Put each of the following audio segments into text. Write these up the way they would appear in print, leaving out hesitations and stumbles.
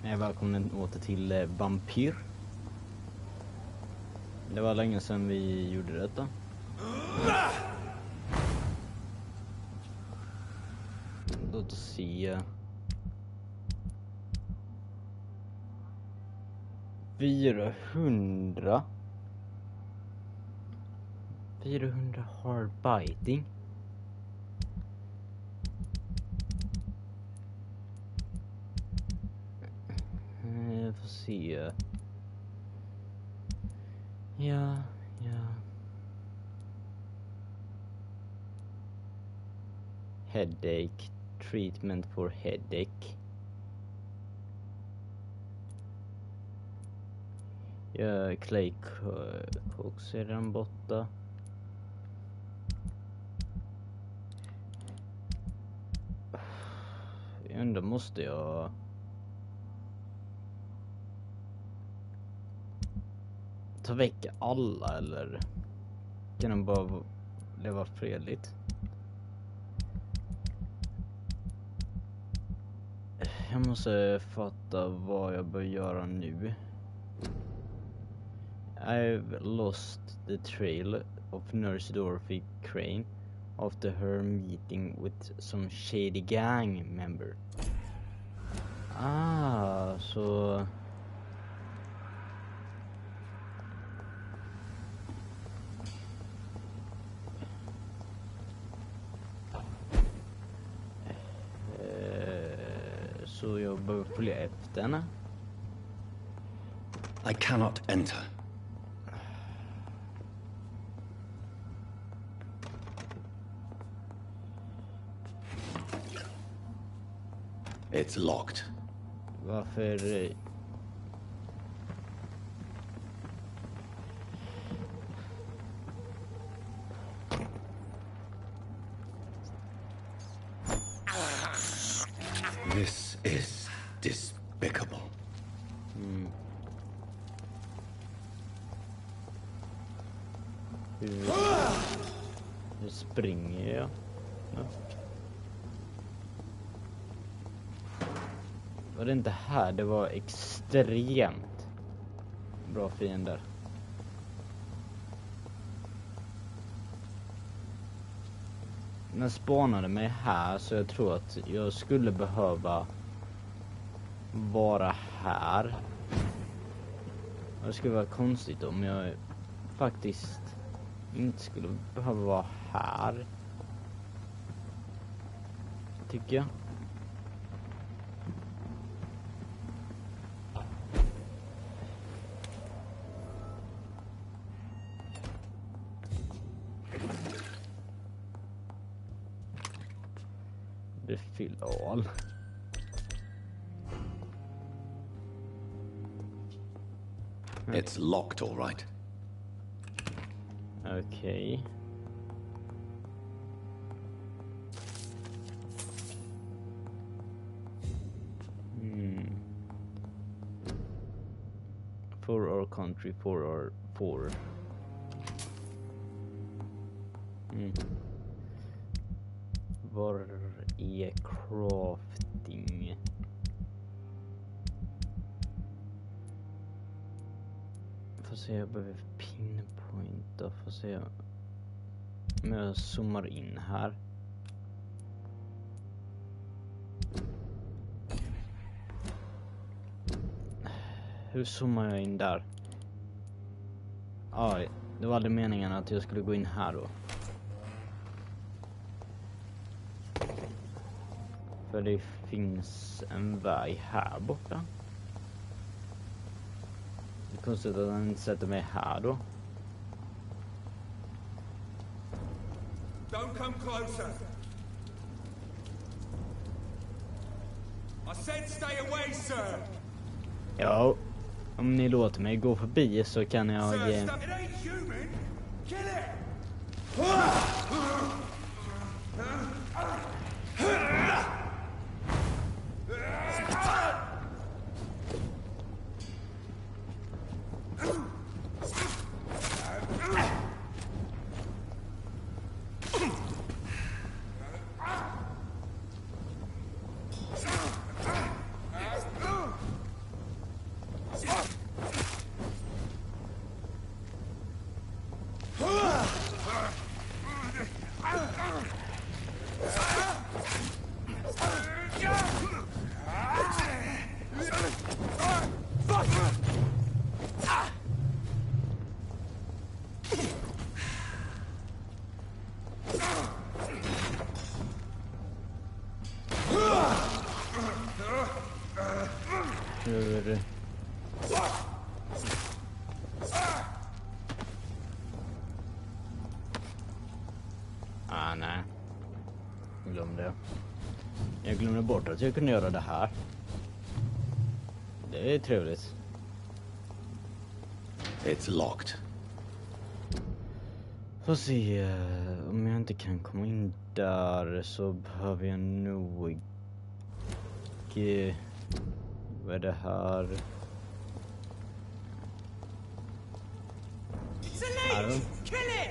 Välkommen åter till Vampyr. Det var länge sedan vi gjorde detta. Låt oss se. 400 hard biting. Jag får se. Ja. Headache. Treatment for headache. Ja, clay cox är den borta. Jag undrar, måste jag ta väck alla eller kan de bara leva fredligt? Jag måste fatta vad jag bör göra nu. I've lost the trail of Nurse Dorothy Crane after her meeting with some shady gang member. Så så jag behöver följa efter henne. I cannot enter. It's locked. Varför? This is despicable. Nu springer jag. Ja. Var det inte här? Det var extremt bra fiender. Den spanade mig här, så jag tror att jag skulle behöva vara här. Det skulle vara konstigt om jag faktiskt inte skulle behöva vara här, tycker jag. Det fyller all. It's locked, all right. Okay. For our country, for our Var är crafting? Får se, jag behöver pinpointa. Får se om jag zoomar in här. Hur zoomar jag in där? Ja, det var aldrig meningen att jag skulle gå in här då. För det finns en väg här borta. Det är konstigt att han inte sätter mig här då. Don't come closer. I said stay away, sir. Ja, om ni låter mig gå förbi så kan jag... Sir, it ain't human. Kill it. Hur... Nej. Glömde jag. Jag glömde bort att jag kunde göra det här. Det är trevligt. It's locked. Får se, om jag inte kan komma in där så behöver jag nog... Vad är det här? It's a leech! Kill it!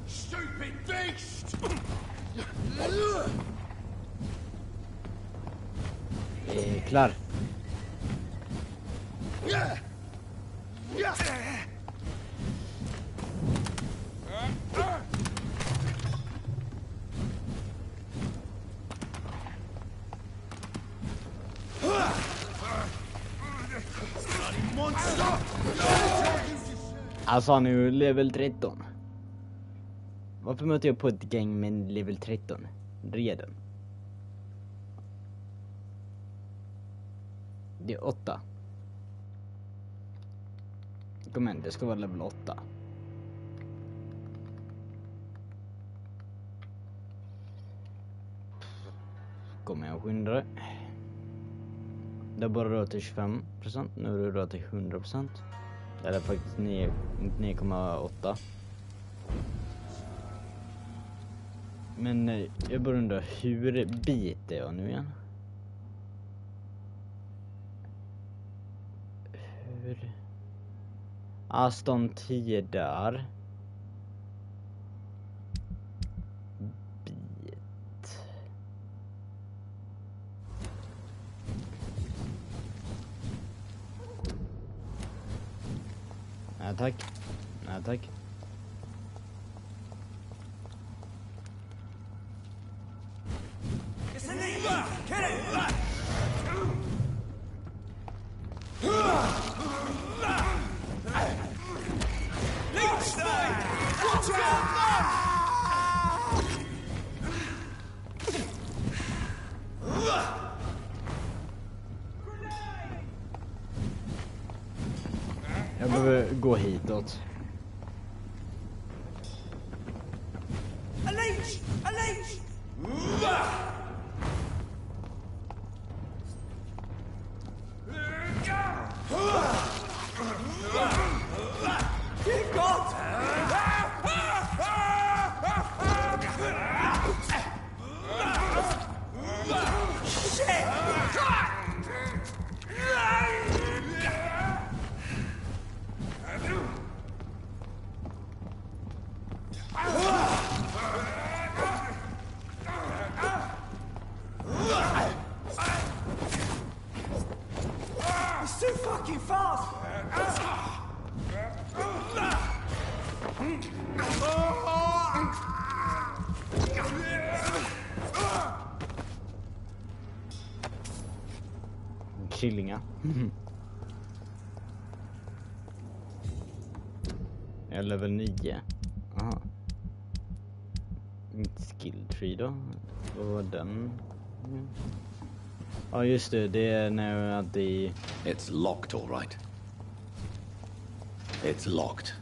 Stupid beast! Klar. Alltså han är ju level 13. Varför möter jag på ett gäng med level 13 redan? Det är 8. Kom igen, det ska vara level 8. Kommer jag skynda det. Det har bara rört till 25%. Nu är det rört till 100%. Det är faktiskt 9,8. Men jag bara undrar, hur biter jag nu igen? Hur? Aston 10 där. Bit. Nej tack. Nej tack. It's a leech! Kill it! Leech snake! Watch out! Jag behöver gå hitåt. A leech! A leech! Dear God! Shit! It's too fucking fast! Killinga. Jag är level 9. Aha. Mitt skill tree då? Vad var den? Ja just det, det är när jag hade... It's locked, all right. It's locked.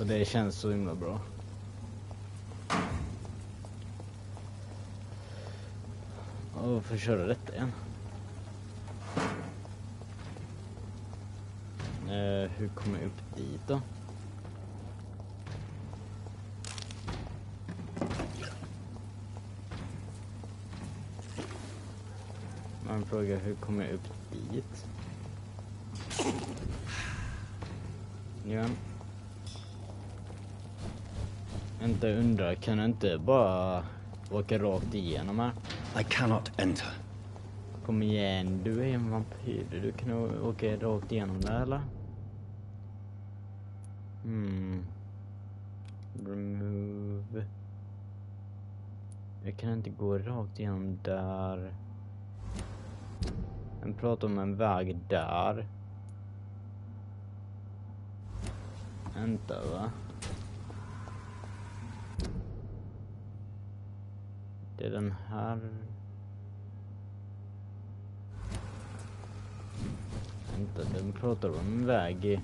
Alltså det känns så himla bra. Och får köra detta igen. Hur kommer jag upp dit då? Man frågar hur kommer jag upp dit? Ja. Inte undrar, kan du inte bara åka rakt igenom här? I cannot enter. Kom igen, du är en vampyr. Du kan åka rakt igenom där, eller? Remove. Jag kan inte gå rakt igenom där. Jag pratar om en väg där. Vänta, va? Det är den här. Vänta, den pratar om en väg.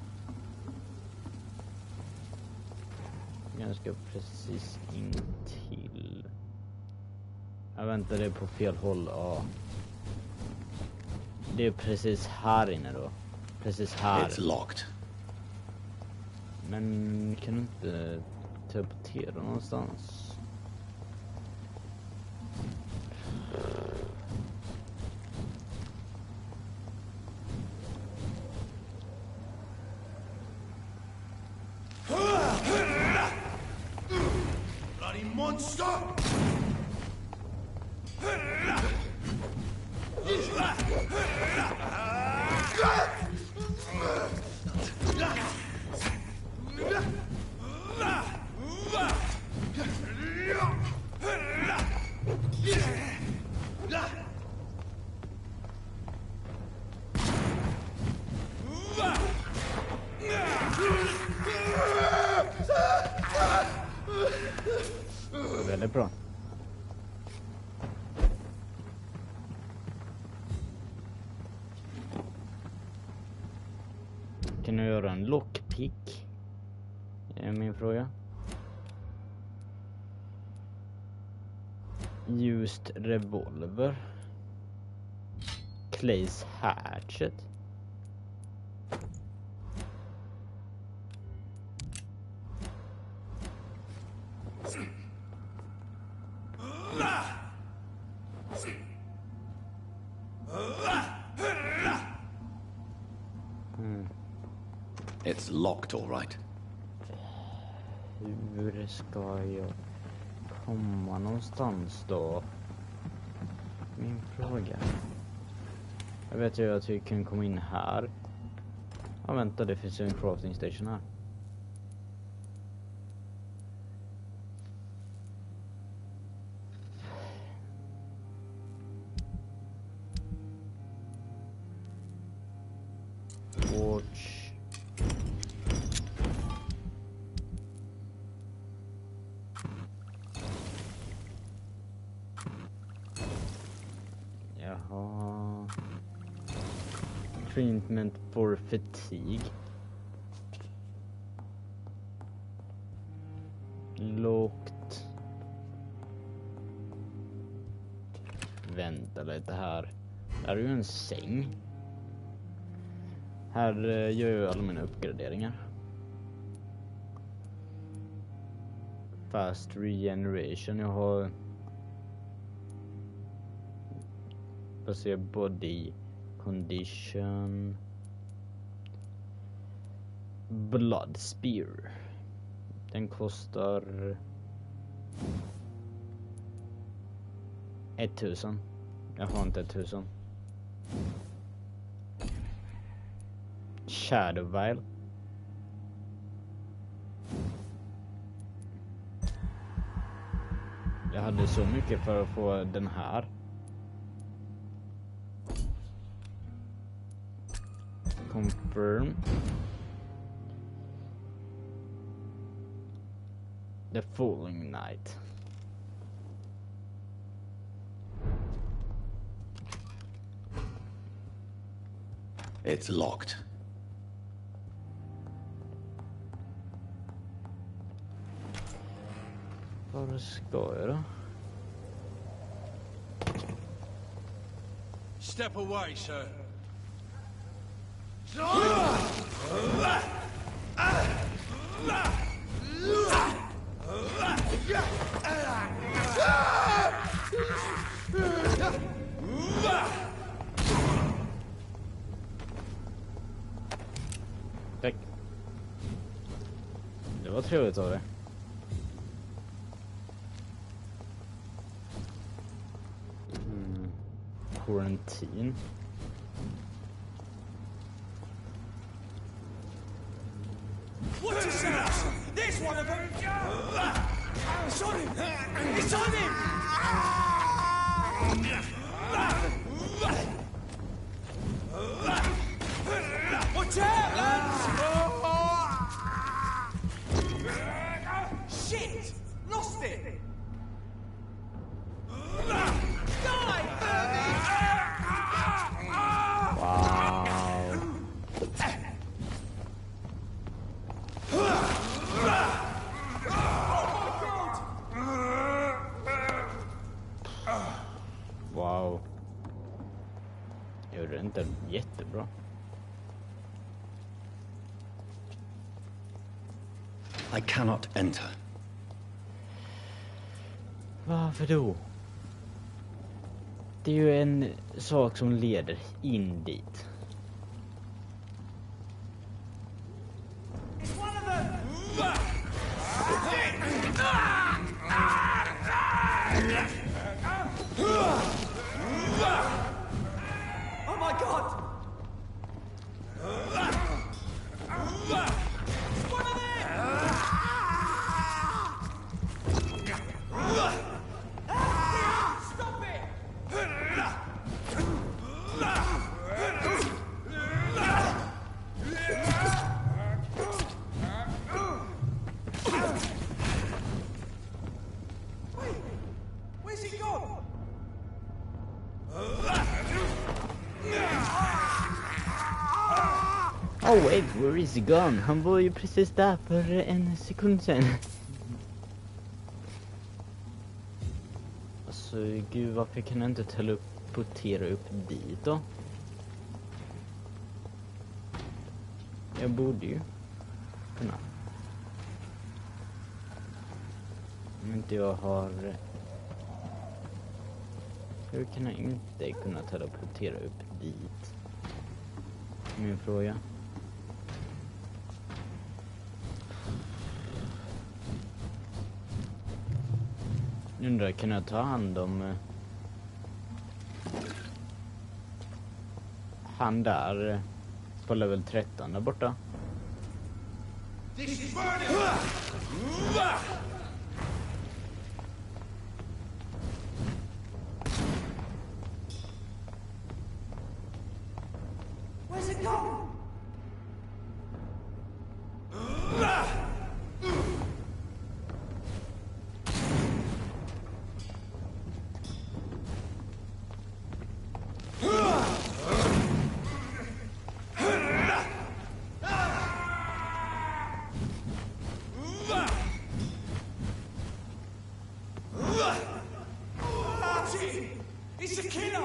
Jag ska precis in till. Jag väntar, det är på fel håll. Ja. Det är precis här inne då. Precis här. It's locked. Men kan du inte teleportera någonstans? Bloody monster! Väldigt bra. Kan du göra en lockpick? Är min fråga. Used revolver. Clay's hatchet. It's locked, all right. Hur ska jag komma någonstans då? Min fråga. Jag vet ju att vi kan komma in här. Ja, vänta, det finns ju en crafting station här. Watch. Jaha. Treatment for fatigue. Lågt. Vänta lite här. Här är ju en säng. Här gör jag alla mina uppgraderingar. Fast regeneration. Jag har baserat body condition. Blood spear. Den kostar 1000. Jag har inte 1000. Shadow Vial. Jag hade så mycket för att få den här. Confirm. The Falling Night. It's locked. Vad ska jag då? Step away, sir. Tack. Det var trevligt av det. Quarantine. Watch yourselves! There's one of them! It's on him! It's on him! Watch out, lads! Shit! Lost it! Wow. Gjorde det inte jättebra. I cannot enter. Varför då? Det är ju en sak som leder in dit. Oh my god! One of them! Stop it! Wait, where's he gone? Oh wait, where is he gone? Han var ju precis där för en sekund sedan. Alltså gud, varför kan jag inte teleportera upp dit då? Jag borde ju kunna. Om inte jag har... Hur kan jag inte kunna teleportera upp dit? Min fråga. Undrar, kan jag ta hand om han där på level 13 där borta? This is burning! Where's it gone? It's a killer!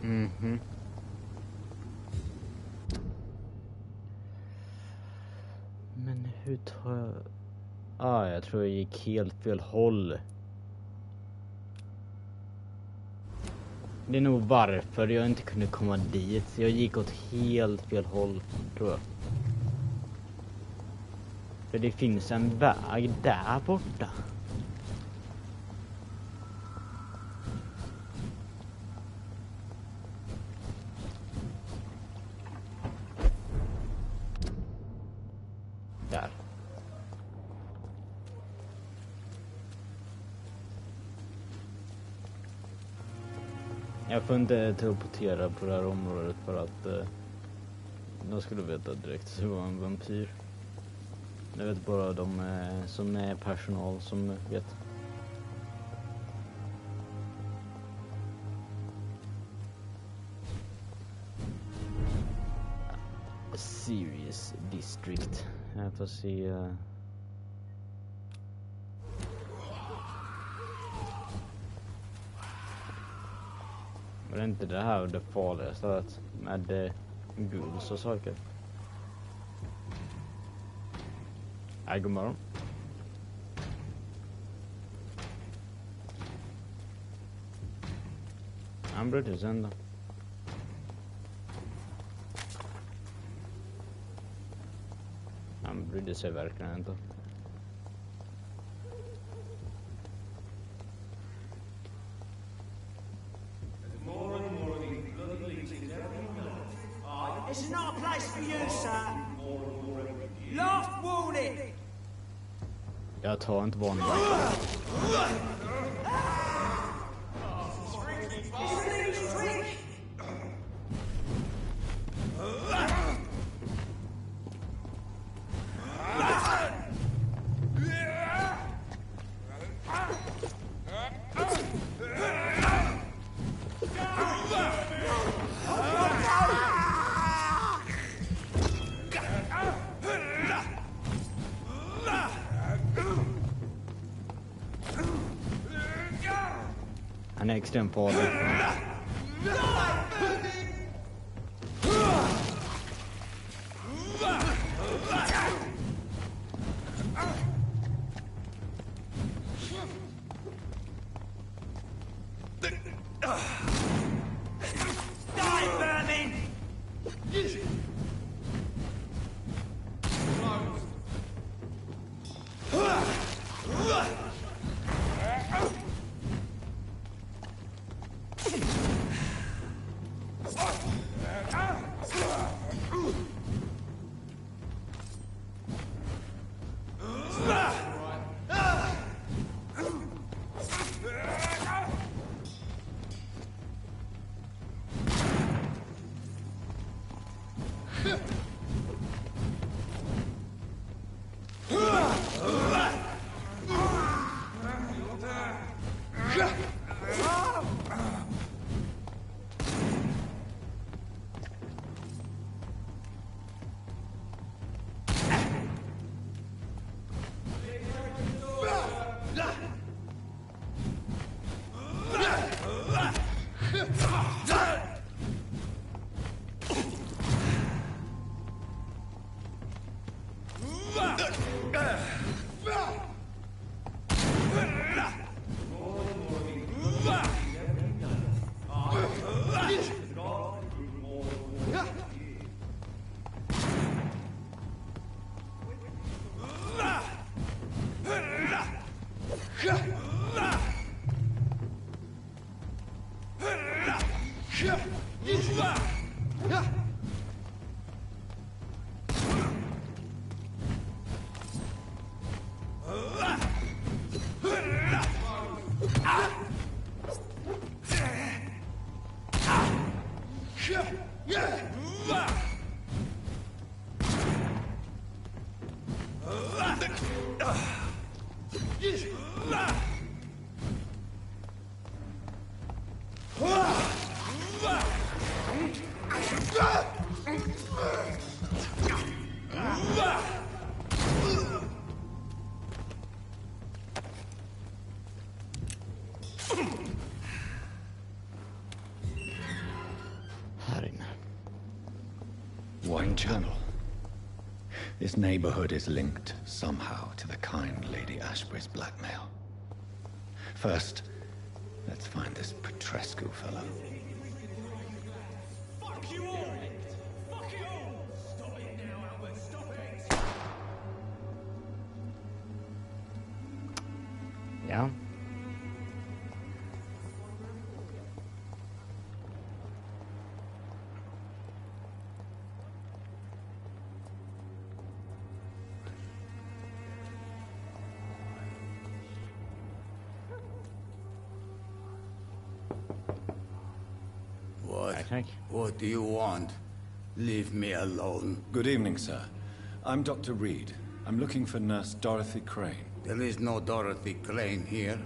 Mhm. Men hur tar jag... Jag tror jag gick helt fel håll. Det är nog varför jag inte kunde komma dit. Jag gick åt helt fel håll, tror jag. För det finns en väg där borta. Där. Jag får inte teleportera på det här området för att De skulle veta direkt att det var en vampyr. Jag vet bara de som är personal som vet. Serious district. Jag får se. Men är inte det här det farligaste med ghouls och saker? Nej, god morgon. Han brydde sig ändå. Han brydde sig verkligen inte. It's not a place for you, sir. Last warning. Jag tar inte barnen. Han är extremt farlig. Wine channel. This neighborhood is linked somehow to the kind Lady Ashbury's blackmail. First, let's find this Petrescu fellow. Fuck you all! Fuck it all! Stop it now, Albert, stop it! Ja. What? Tack. What do you want? Leave me alone. Good evening, sir. I'm Dr. Reed. I'm looking for Nurse Dorothy Crane. There is no Dorothy Crane here.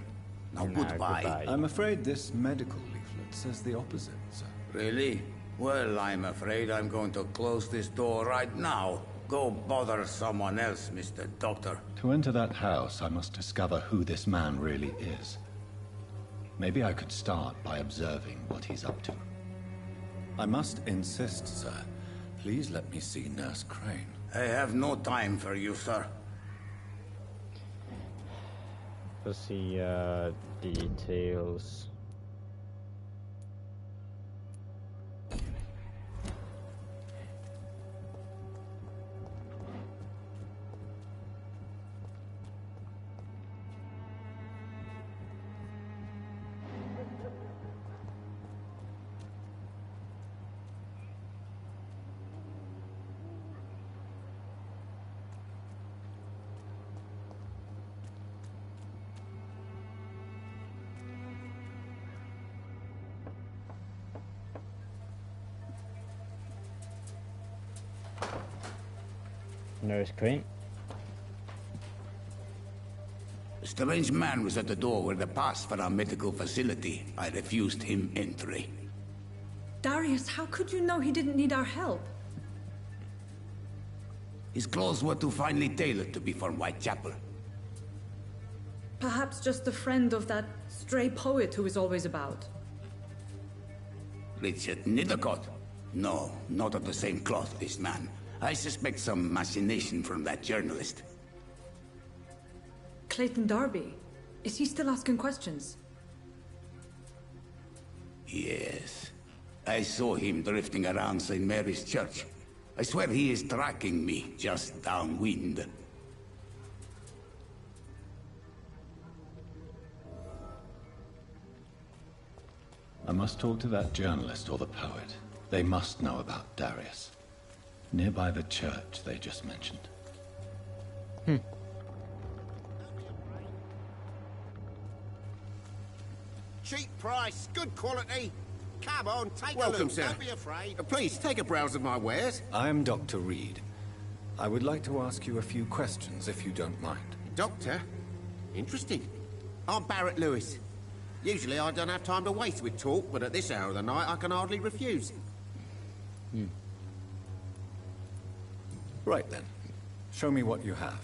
Now Nah, goodbye. goodbye. I'm afraid this medical leaflet says the opposite, sir. Really? Well, I'm afraid I'm going to close this door right now. Go bother someone else, Mr. Doctor. To enter that house, I must discover who this man really is. Maybe I could start by observing what he's up to. I must insist, sir. Please let me see Nurse Crane. I have no time for you, sir. Får se details. Nurse Crane. A strange man was at the door with a pass for our medical facility. I refused him entry. Darius, how could you know he didn't need our help? His clothes were too finely tailored to be from Whitechapel. Perhaps just a friend of that stray poet who is always about. Richard Nithercott? No, not of the same cloth, this man. I suspect some machination from that journalist. Clayton Darby. Is he still asking questions? Yes. I saw him drifting around St. Mary's Church. I swear he is tracking me, just downwind. I must talk to that journalist or the poet. They must know about Darius. Nearby the church they just mentioned. Cheap price, good quality. Come on, take Welcome, a look. sir. Don't be afraid. Please, take a browse of my wares. I'm Dr. Reed. I would like to ask you a few questions, if you don't mind. Doctor? Interesting. I'm Barrett Lewis. Usually I don't have time to waste with talk, but at this hour of the night I can hardly refuse. Right then. Show me what you have.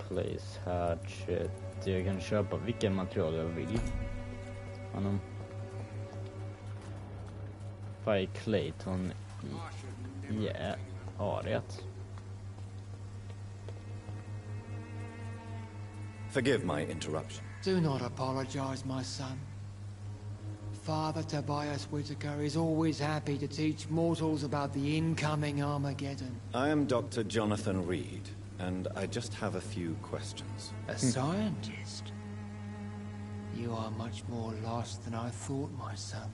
Place här. Jag kan köpa vilken material jag vill. Honom. Vad är Clayton i aret? Forgive my interruption. Do not apologize, my son. Father Tobias Whitaker is always happy to teach mortals about the incoming Armageddon. I am Dr. Jonathan Reed, and I just have a few questions. A scientist? You are much more lost than I thought, my son.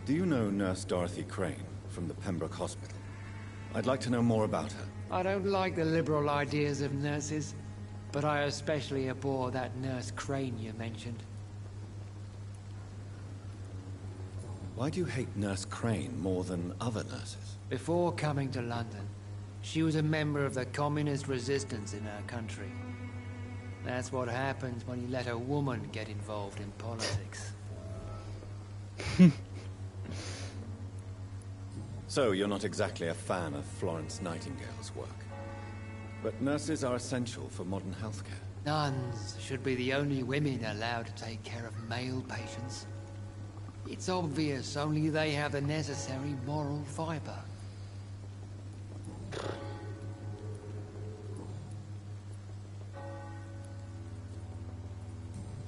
Do you know Nurse Dorothy Crane from the Pembroke Hospital? I'd like to know more about her. I don't like the liberal ideas of nurses, but I especially abhor that Nurse Crane you mentioned. Why do you hate Nurse Crane more than other nurses? Before coming to London, she was a member of the communist resistance in her country. That's what happens when you let a woman get involved in politics. So, you're not exactly a fan of Florence Nightingale's work. But nurses are essential for modern healthcare. Nuns should be the only women allowed to take care of male patients. It's obvious only they have the necessary moral fiber.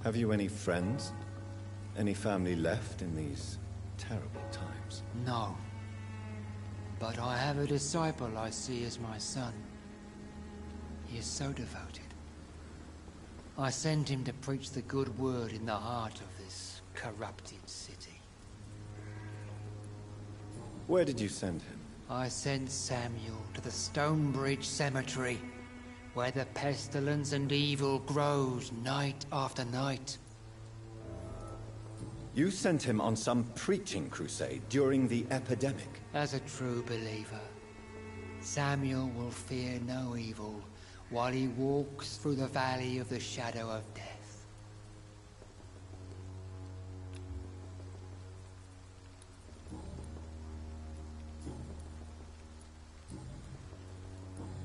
Have you any friends? Any family left in these terrible times? No. But I have a disciple I see as my son. He is so devoted. I sent him to preach the good word in the heart of this corrupted city. Where did you send him? I sent Samuel to the Stonebridge Cemetery, where the pestilence and evil grows night after night. You sent him on some preaching crusade during the epidemic. As a true believer, Samuel will fear no evil while he walks through the valley of the shadow of death.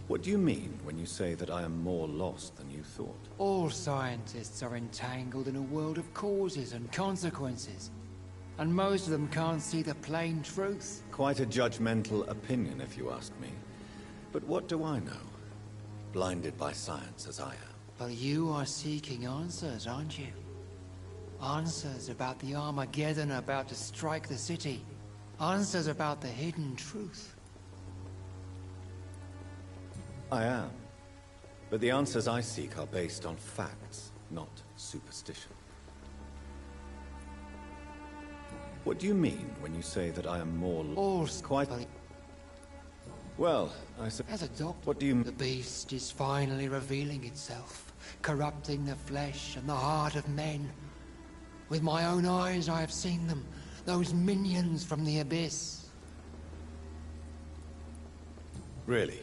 What do you mean when you say that I am more lost than you thought? All scientists are entangled in a world of causes and consequences, and most of them can't see the plain truth. Quite a judgmental opinion, if you ask me. But what do I know? Blinded by science as I am. But you are seeking answers, aren't you? Answers about the Armageddon about to strike the city. Answers about the hidden truth. I am. But the answers I seek are based on facts, not superstition. What do you mean when you say that I am more... All quite... Well, I said... As a doctor, what do you... The beast is finally revealing itself, corrupting the flesh and the heart of men. With my own eyes I have seen them, those minions from the abyss. Really?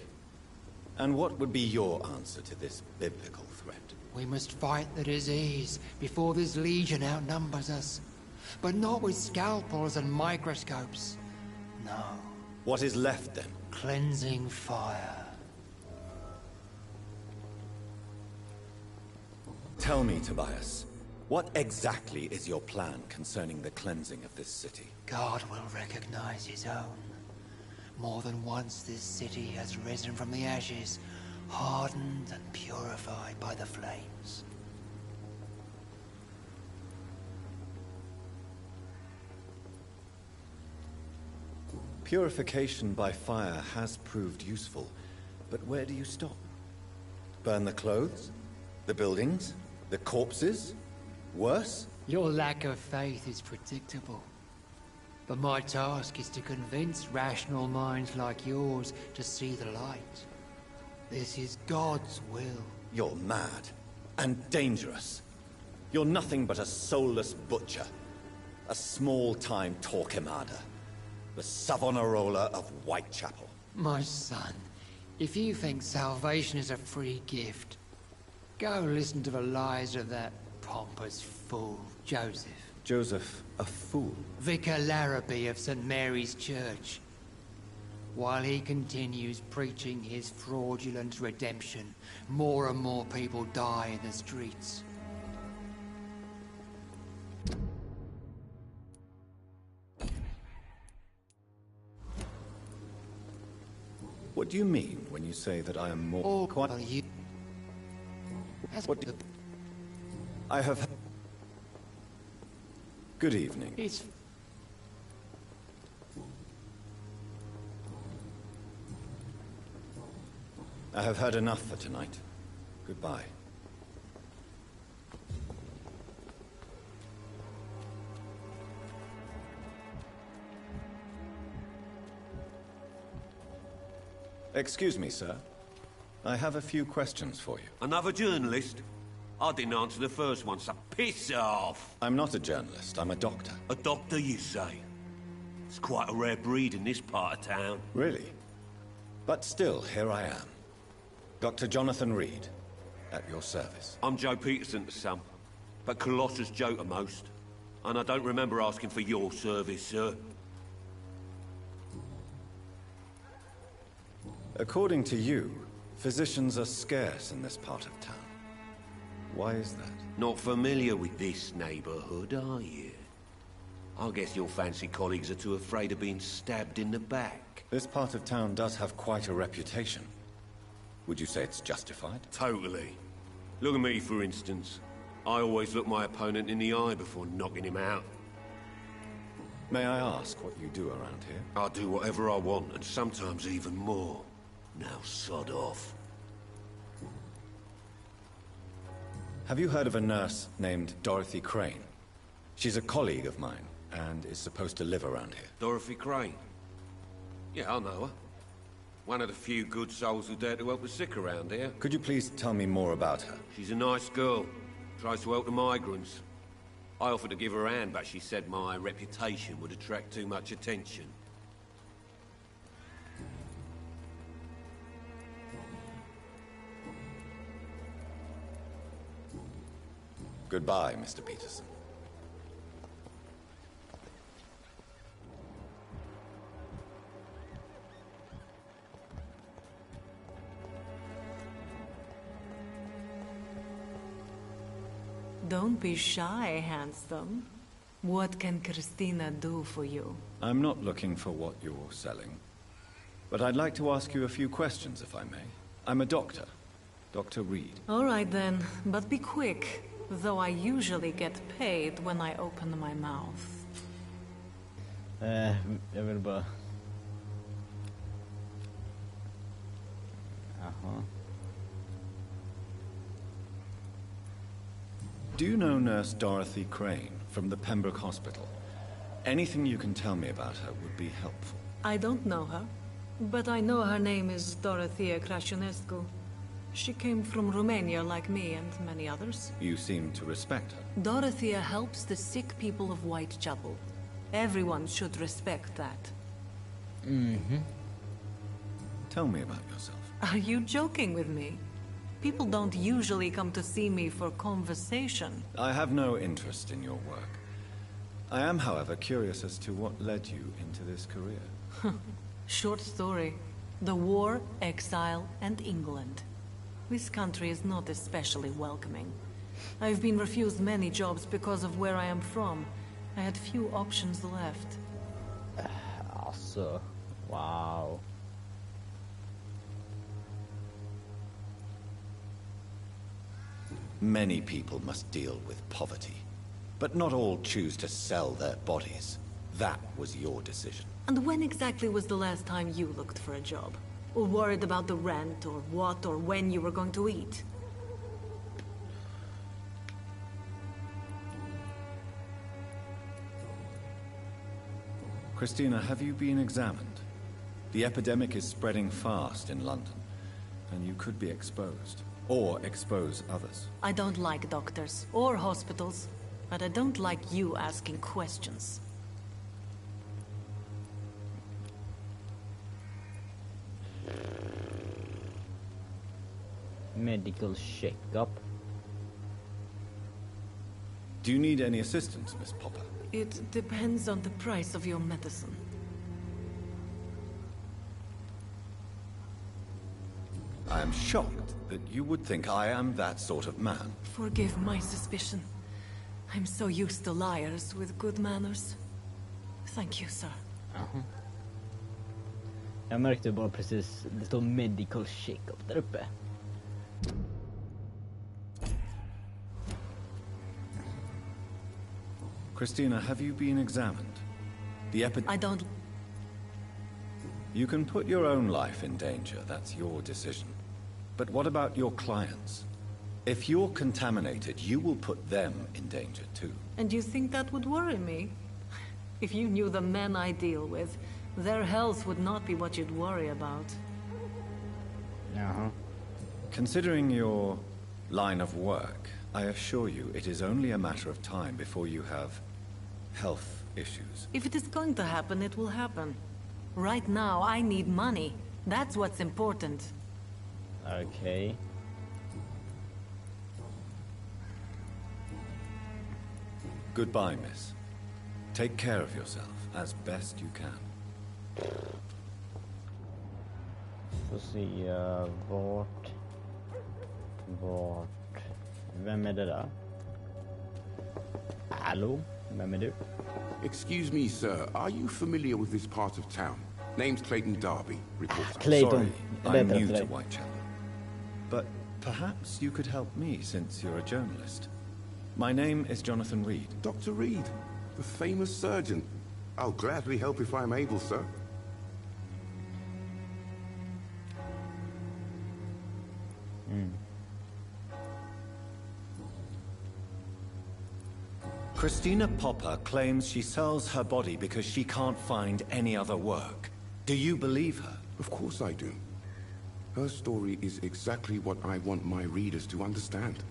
And what would be your answer to this biblical threat? We must fight the disease before this legion outnumbers us. But not with scalpels and microscopes. No. What is left then? Cleansing fire. Tell me, Tobias, what exactly is your plan concerning the cleansing of this city? God will recognize his own. More than once this city has risen from the ashes, hardened and purified by the flames. Purification by fire has proved useful, but where do you stop? Burn the clothes? The buildings? The corpses? Worse? Your lack of faith is predictable. But my task is to convince rational minds like yours to see the light. This is God's will. You're mad. And dangerous. You're nothing but a soulless butcher. A small-time Torquemada. The Savonarola of Whitechapel. My son, if you think salvation is a free gift, go listen to the lies of that pompous fool, Joseph. Joseph, a fool? Vicar Larrabee of St. Mary's Church. While he continues preaching his fraudulent redemption, more and more people die in the streets. What do you mean when you say that I am more... Quite... You... What do... I have... Good evening. It's... I have heard enough for tonight. Goodbye. Excuse me, sir. I have a few questions for you. Another journalist? I didn't answer the first one, so piss off! I'm not a journalist, I'm a doctor. A doctor, you say? It's quite a rare breed in this part of town. Really? But still, here I am. Dr. Jonathan Reed, at your service. I'm Joe Peterson to some, but Colossus Joe to most. And I don't remember asking for your service, sir. According to you, physicians are scarce in this part of town. Why is that? Not familiar with this neighborhood, are you? I guess your fancy colleagues are too afraid of being stabbed in the back. This part of town does have quite a reputation. Would you say it's justified? Totally. Look at me, for instance. I always look my opponent in the eye before knocking him out. May I ask what you do around here? I do whatever I want, and sometimes even more. Now sod off. Have you heard of a nurse named Dorothy Crane? She's a colleague of mine, and is supposed to live around here. Dorothy Crane. Yeah, I know her. One of the few good souls who dare to help the sick around here. Could you please tell me more about her? She's a nice girl. Tries to help the migrants. I offered to give her a hand, but she said my reputation would attract too much attention. Goodbye, Mr. Peterson. Don't be shy, handsome. What can Christina do for you? I'm not looking for what you're selling, but I'd like to ask you a few questions, if I may. I'm a doctor, Dr. Reed. All right then, but be quick. Though I usually get paid when I open my mouth. Jag vill bara... Jaha. Do you know Nurse Dorothy Crane from the Pembroke Hospital? Anything you can tell me about her would be helpful. I don't know her, but I know her name is Dorothea Crăciunescu. She came from Romania like me and many others. You seem to respect her. Dorothea helps the sick people of Whitechapel. Everyone should respect that. Tell me about yourself. Are you joking with me? People don't usually come to see me for conversation. I have no interest in your work. I am, however, curious as to what led you into this career. Short story. The war, exile, and England. This country is not especially welcoming. I've been refused many jobs because of where I am from. I had few options left. Alltså, wow. Many people must deal with poverty, but not all choose to sell their bodies. That was your decision. And when exactly was the last time you looked for a job? Or worried about the rent, or what, or when you were going to eat? Christina, have you been examined? The epidemic is spreading fast in London, and you could be exposed. Or expose others. I don't like doctors, or hospitals, but I don't like you asking questions. Medical checkup. Do you need any assistance, Miss Popper? It depends on the price of your medicine. I am shocked that you would think I am that sort of man. Forgive my suspicion. I'm so used to liars with good manners. Thank you, sir. Jag märkte bara precis, det står medical checkup där uppe. Christina, have you been examined? I don't... You can put your own life in danger, that's your decision. But what about your clients? If you're contaminated, you will put them in danger too. And you think that would worry me? If you knew the men I deal with, their health would not be what you'd worry about. Considering your line of work, I assure you it is only a matter of time before you have health issues. If it is going to happen, it will happen. Right now, I need money. That's what's important. Okay. Goodbye, miss. Take care of yourself as best you can. Får se vart. Vem är det där? Hallå? Vem är du? Excuse me, sir. Are you familiar with this part of town? Name's Clayton Darby, reporter. Clayton. Sorry, I'm new to Whitechapel. But perhaps you could help me since you're a journalist. My name is Jonathan Reed. Dr. Reed, the famous surgeon. I'll gladly help if I'm able, sir. Christina Popper claims she sells her body because she can't find any other work. Do you believe her? Of course I do. Her story is exactly what I want my readers to understand.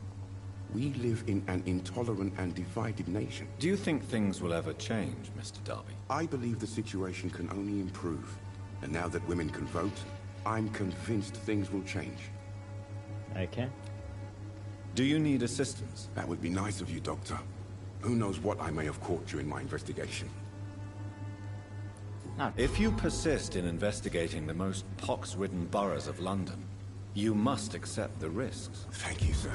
We live in an intolerant and divided nation. Do you think things will ever change, Mr. Darby? I believe the situation can only improve. And now that women can vote, I'm convinced things will change. Okay. Do you need assistance? That would be nice of you, Doctor. Who knows what I may have caught during my investigation. No. If you persist in investigating the most pox-ridden boroughs of London, you must accept the risks. Thank you, sir.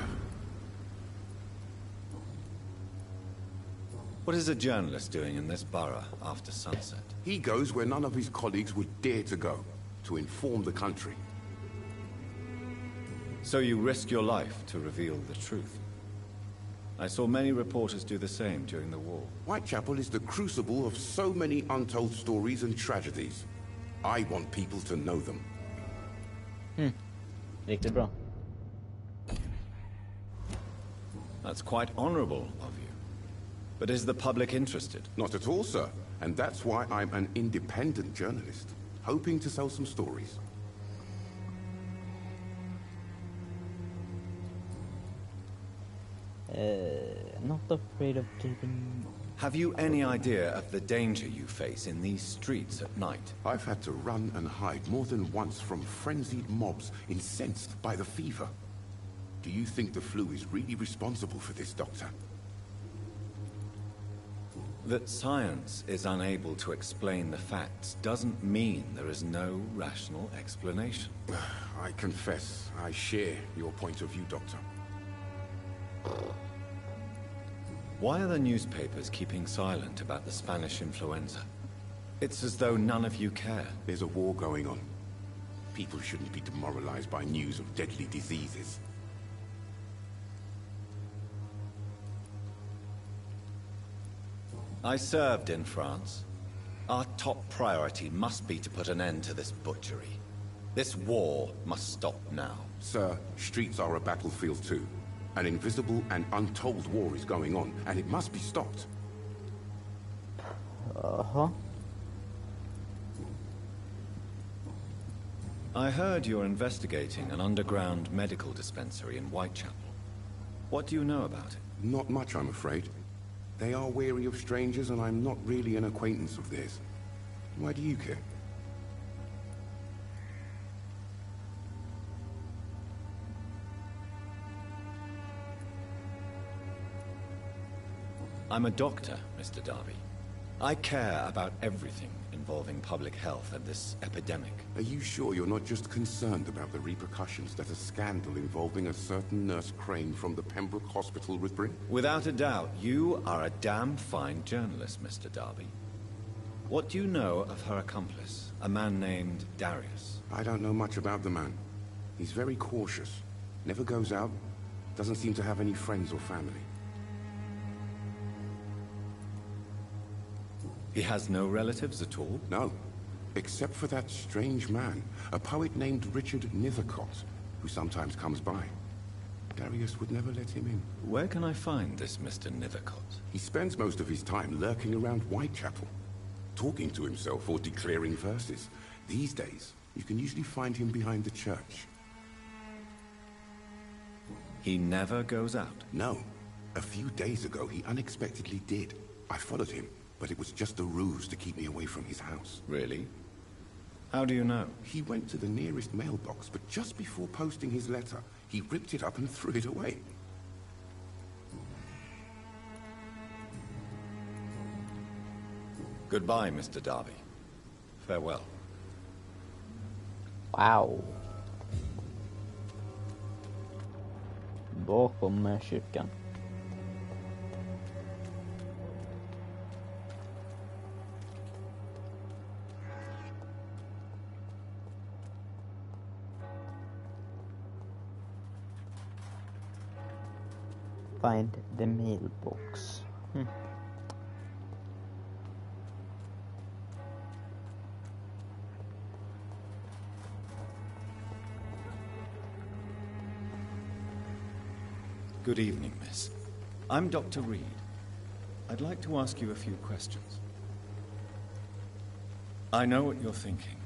What is a journalist doing in this borough after sunset? He goes where none of his colleagues would dare to go, to inform the country. So you risk your life to reveal the truth. I saw many reporters do the same during the war. Whitechapel is the crucible of so many untold stories and tragedies. I want people to know them. Riktigt bra. That's quite honorable of you. But is the public interested? Not at all, sir. And that's why I'm an independent journalist, hoping to sell some stories. Not afraid of keeping... Have you any idea of the danger you face in these streets at night? I've had to run and hide more than once from frenzied mobs incensed by the fever. Do you think the flu is really responsible for this, Doctor? That science is unable to explain the facts doesn't mean there is no rational explanation. I confess, I share your point of view, Doctor. Why are the newspapers keeping silent about the Spanish influenza? It's as though none of you care. There's a war going on. People shouldn't be demoralized by news of deadly diseases. I served in France. Our top priority must be to put an end to this butchery. This war must stop now. Sir, streets are a battlefield too. An invisible and untold war is going on, and it must be stopped. Uh-huh. I heard you're investigating an underground medical dispensary in Whitechapel. What do you know about it? Not much, I'm afraid. They are wary of strangers, and I'm not really an acquaintance of theirs. Why do you care? I'm a doctor, Mr. Darby. I care about everything involving public health and this epidemic. Are you sure you're not just concerned about the repercussions that a scandal involving a certain Nurse Crane from the Pembroke Hospital would bring? Without a doubt, you are a damn fine journalist, Mr. Darby. What do you know of her accomplice, a man named Darius? I don't know much about the man. He's very cautious. Never goes out. Doesn't seem to have any friends or family. He has no relatives at all? No. Except for that strange man, a poet named Richard Nithercott, who sometimes comes by. Darius would never let him in. Where can I find this Mr. Nithercott? He spends most of his time lurking around Whitechapel, talking to himself or declaring verses. These days, you can usually find him behind the church. He never goes out? No. A few days ago, he unexpectedly did. I followed him, but it was just a ruse to keep me away from his house. Really? How do you know? He went to the nearest mailbox, but just before posting his letter, he ripped it up and threw it away. Goodbye, Mr. Darby. Farewell. Wow. Bakom kyrkan. Find the mailbox. Good evening, miss. I'm Dr. Reed. I'd like to ask you a few questions. I know what you're thinking.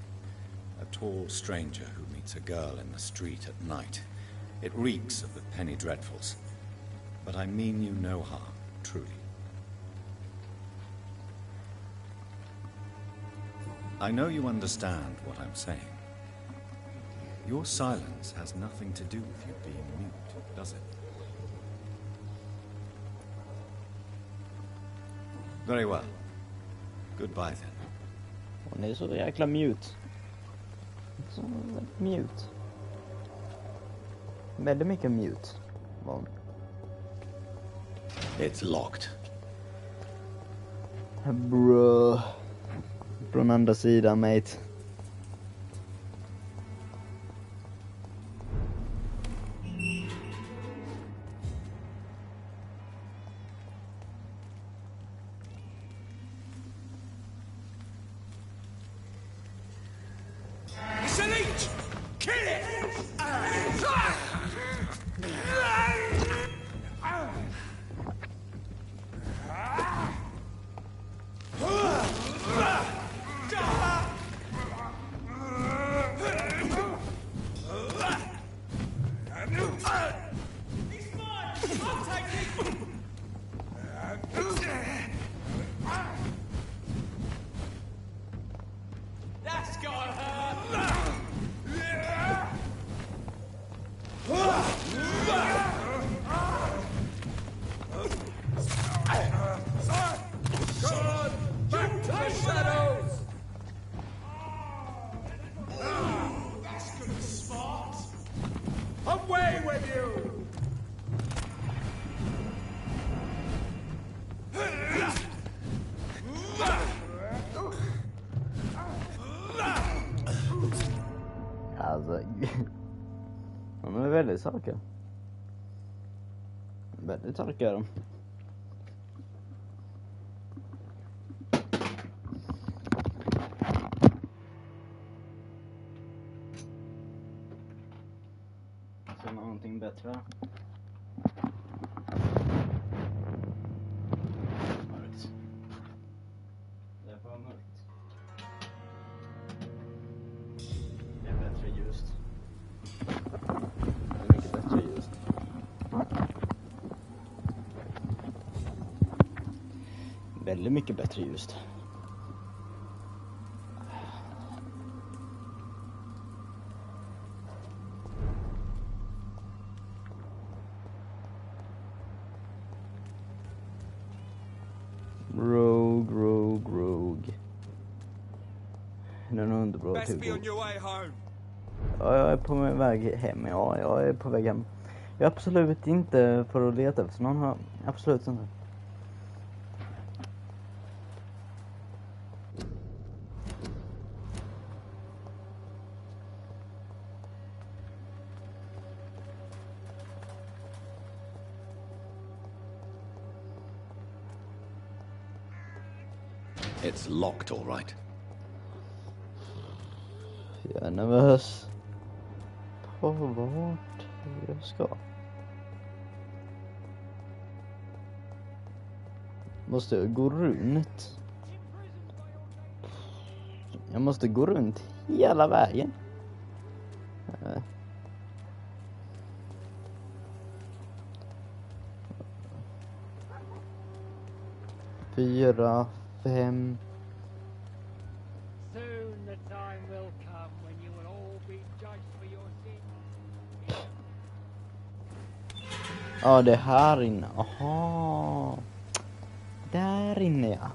A tall stranger who meets a girl in the street at night. It reeks of the penny dreadfuls. But I mean you no harm, truly. I know you understand what I'm saying. Your silence has nothing to do with you being mute, does it? Very well. Goodbye then. Hon är så jäkla mute. Så mute. Väldigt mycket mute. It's locked. Bro. Från andra sidan, mate. It's a leech! Kill it! That's got her! Son, back to the shadows! That's good smart! Away with you! Alltså, de är väldigt starka. Väldigt starka är de. Så någonting bättre. Mörkt. Det är för mörkt. Det är bättre ljust. Det är mycket bättre ljust. Väldigt mycket bättre ljust. Rogue. Den är underbra. Best be on your way home. Ja, jag är på väg hem. Ja, jag är på väg hem. Jag är absolut inte för att leta efter någon här. Absolut inte. It's locked, all right. Jag är nervös. På vart jag ska. Måste jag gå runt? Jag måste gå runt hela vägen. 4, 5. Soon the time will come when you will all be judged for your sins. Ja, det är här inne. Aha. Där inne, ja.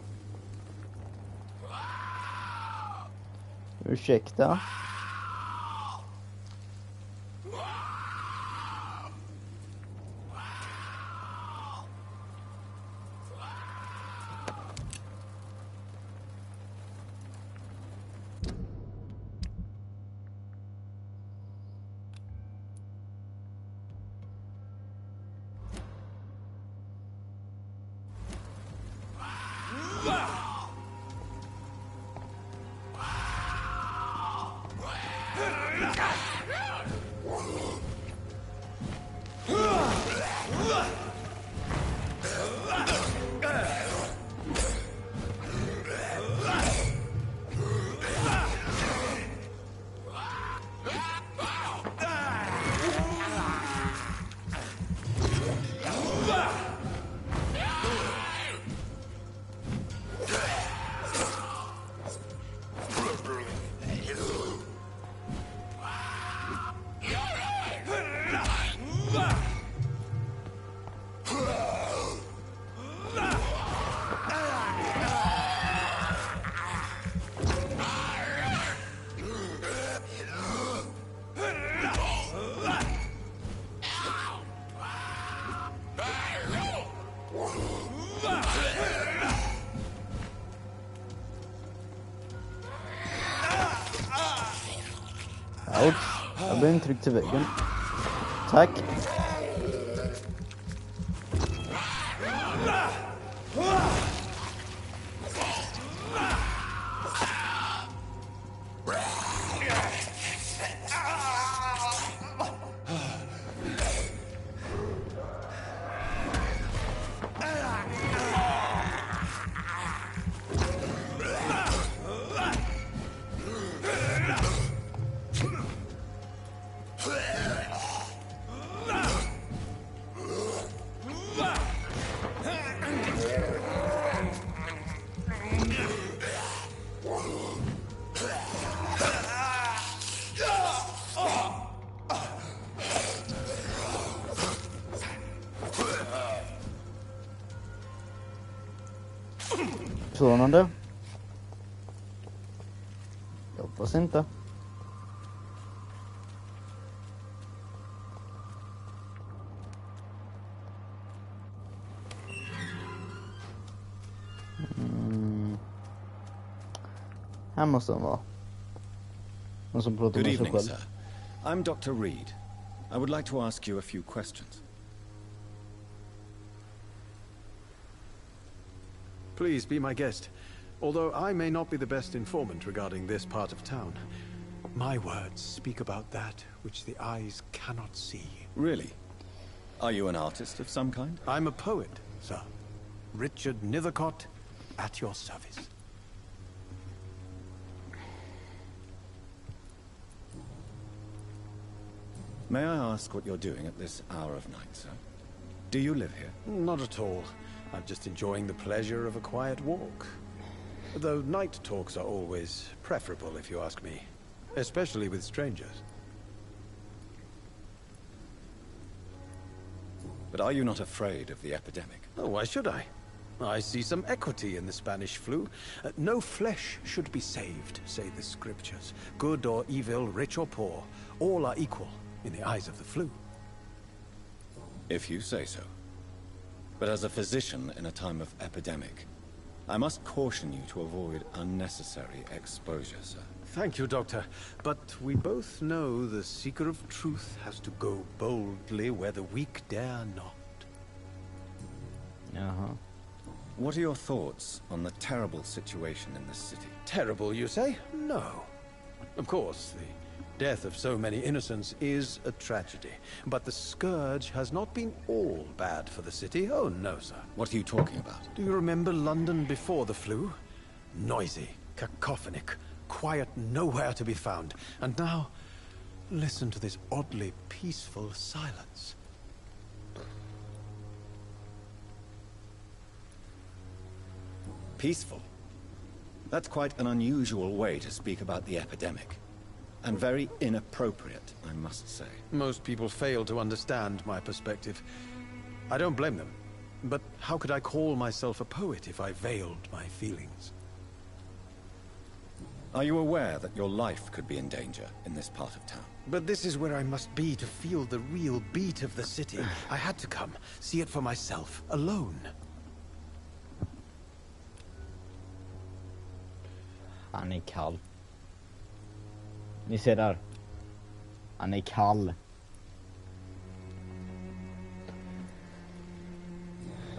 Ursäkta. Ouch. Jag blev intryckt till väggen. Tack. Förvånande. Jag hoppas inte. Här måste han vara. Någon som pratar Good med sig evening, själv. sir. I'm Dr. Reed. I would like to ask you a few questions. Please be my guest. Although I may not be the best informant regarding this part of town, my words speak about that which the eyes cannot see. Really? Are you an artist of some kind? I'm a poet, sir. Richard Nethercott, at your service. May I ask what you're doing at this hour of night, sir? Do you live here? Not at all. I'm just enjoying the pleasure of a quiet walk. Though night talks are always preferable, if you ask me. Especially with strangers. But are you not afraid of the epidemic? Oh, why should I? I see some equity in the Spanish flu. No flesh should be saved, say the scriptures. Good or evil, rich or poor, all are equal in the eyes of the flu. If you say so. But as a physician in a time of epidemic, I must caution you to avoid unnecessary exposure, sir. Thank you, Doctor. But we both know the seeker of truth has to go boldly where the weak dare not. Jaha. What are your thoughts on the terrible situation in this city? Terrible, you say? No. Of course, the death of so many innocents is a tragedy. But the scourge has not been all bad for the city. Oh, no, sir. What are you talking about? Do you remember London before the flu? Noisy, cacophonic, quiet nowhere to be found. And now, listen to this oddly peaceful silence. Peaceful? That's quite an unusual way to speak about the epidemic. And very inappropriate, I must say. Most people fail to understand my perspective. I don't blame them. But how could I call myself a poet if I veiled my feelings? Are you aware that your life could be in danger in this part of town? But this is where I must be to feel the real beat of the city. I had to come, see it for myself, alone. Han är kall. Ni ser där. Han är kall.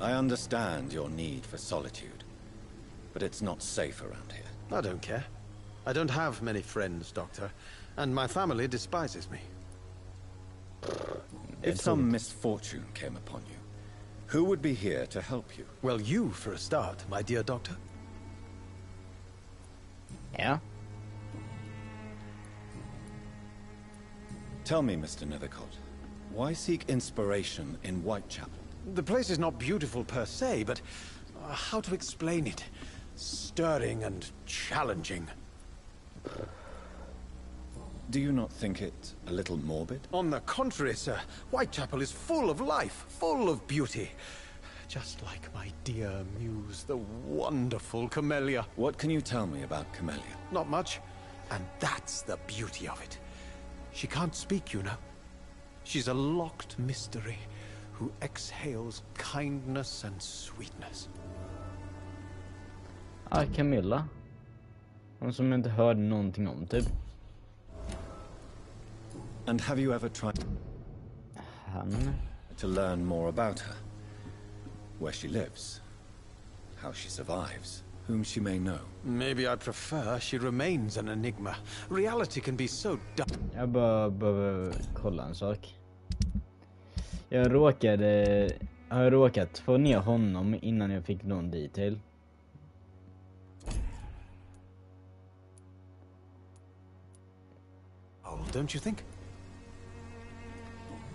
I understand your need for solitude, but it's not safe around here. I don't care. I don't have many friends, Doctor, and my family despises me. If some misfortune came upon you, who would be here to help you? Well, you for a start, my dear Doctor. Ja. Tell me, Mr. Nethercott, why seek inspiration in Whitechapel? The place is not beautiful per se, but how to explain it? Stirring and challenging. Do you not think it a little morbid? On the contrary, sir. Whitechapel is full of life, full of beauty. Just like my dear muse, the wonderful Camellia. What can you tell me about Camellia? Not much, and that's the beauty of it. She can't speak, you know. She's a locked mystery who exhales kindness and sweetness. Camilla. Hon som inte hörde någonting om, typ. And have you ever tried to learn more about her? Where she lives, how she survives, whom she may know. Maybe I prefer she remains an enigma. Reality can be so dark. Jag behöver kolla en sak. Har jag råkat få ner honom innan jag fick någon detail? Oh, don't you think?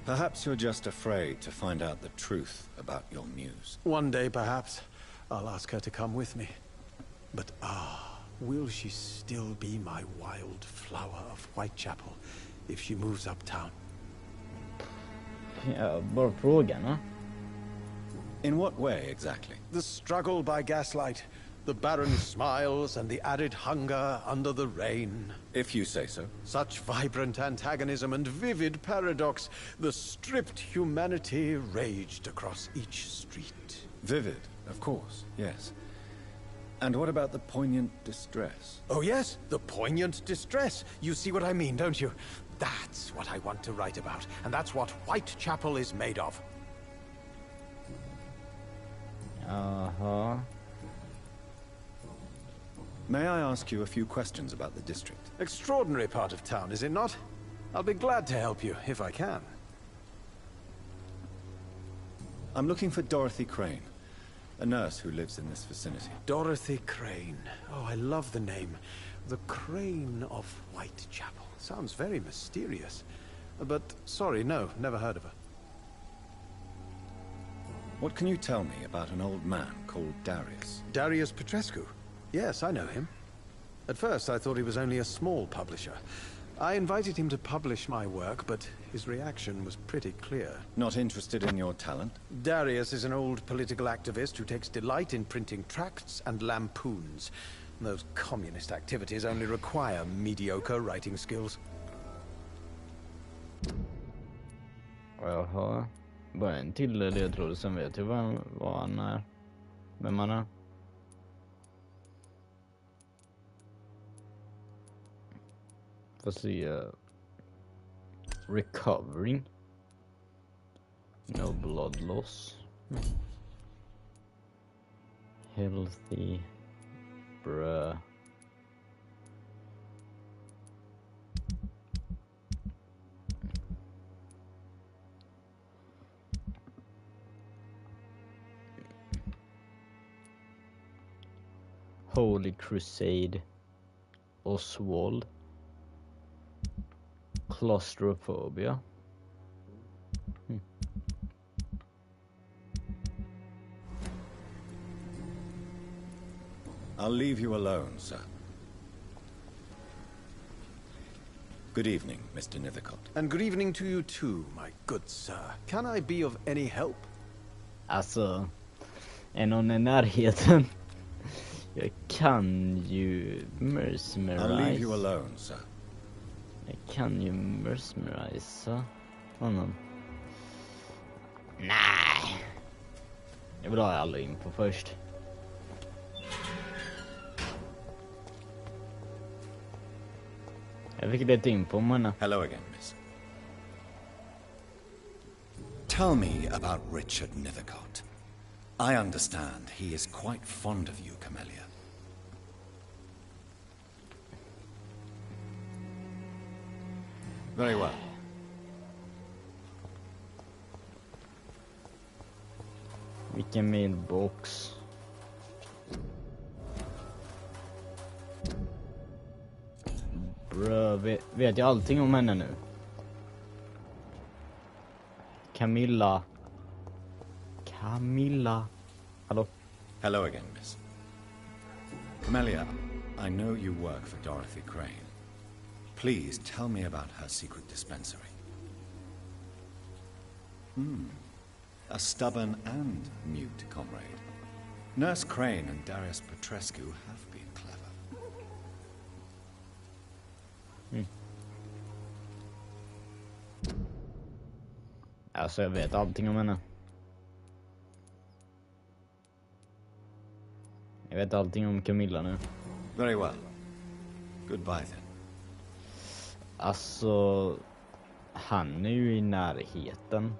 Perhaps you're just afraid to find out the truth about your muse. One day, perhaps, I'll ask her to come with me. But will she still be my wild flower of Whitechapel if she moves uptown? Ja, bara frågan, va? In what way, exactly? The struggle by gaslight, the barren smiles, and the added hunger under the rain. If you say so. Such vibrant antagonism and vivid paradox. The stripped humanity raged across each street. Vivid, of course, yes. And what about the poignant distress? Oh yes, the poignant distress. You see what I mean, don't you? That's what I want to write about, and that's what Whitechapel is made of. May I ask you a few questions about the district? Extraordinary part of town, is it not? I'll be glad to help you, if I can. I'm looking for Dorothy Crane, a nurse who lives in this vicinity. Dorothy Crane. Oh, I love the name. The Crane of Whitechapel. Sounds very mysterious. But, sorry, no, never heard of her. What can you tell me about an old man called Darius? Darius Petrescu? Yes, I know him. At first, I thought he was only a small publisher. I invited him to publish my work, but his reaction was pretty clear. Not interested in your talent? Darius is an old political activist who takes delight in printing tracts and lampoons. Those communist activities only require mediocre writing skills. Jaha. Bara en till ledtråd, sen vet jag vad han är. Vem han är. Får se. Recovering. No blood loss. Healthy. Bruh. Holy Crusade. Oswald. Claustrophobia. I'll leave you alone, sir. Good evening, Mr. Nithercott. And good evening to you too, my good sir. Can I be of any help? Alltså, är någon i närheten? Jag kan ju mesmerize. I'll leave you alone, sir. Jag kan ju mesmerize honom. Nej. Jag vill ha alla info först. Jag fick lite info om henne. Hello again, miss. Tell me about Richard Nithercott. I understand he is quite fond of you, Camellia. Very well. Vilken mailbox. Bro, vet jag allting om henne nu? Camilla. Hello. Hello again, miss. Camellia, I know you work for Dorothy Crane. Please tell me about her secret dispensary. A stubborn and mute comrade. Nurse Crane and Darius Petrescu have been clever. Alltså jag vet allting om henne. Jag vet allting om Camilla nu. Very well. Goodbye then. Alltså, han är ju i närheten.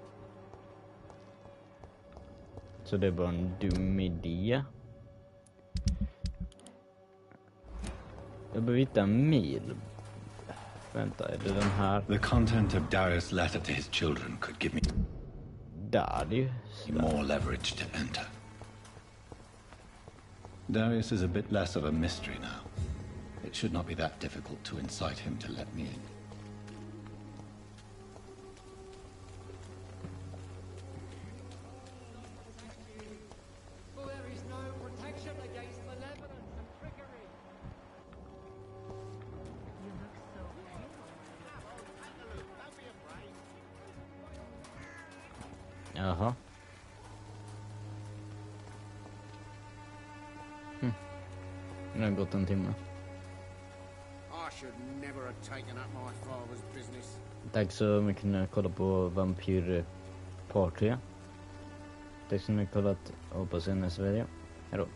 Så det är bara en dum idé. Jag behöver hitta en mil. Vänta, är det den här? The content of Darius' letter to his children could give me Darius. more leverage to enter. Darius is a bit less of a mystery now. It should not be that difficult to incite him to let me in. Jaha. Det har gått en timme. I should never have taken up my father's business. Tack så mycket för att ni har kollat på Vampyr Part 3. Tack så mycket för att ni har kollat. Hoppas ni nästa video. Hejdå.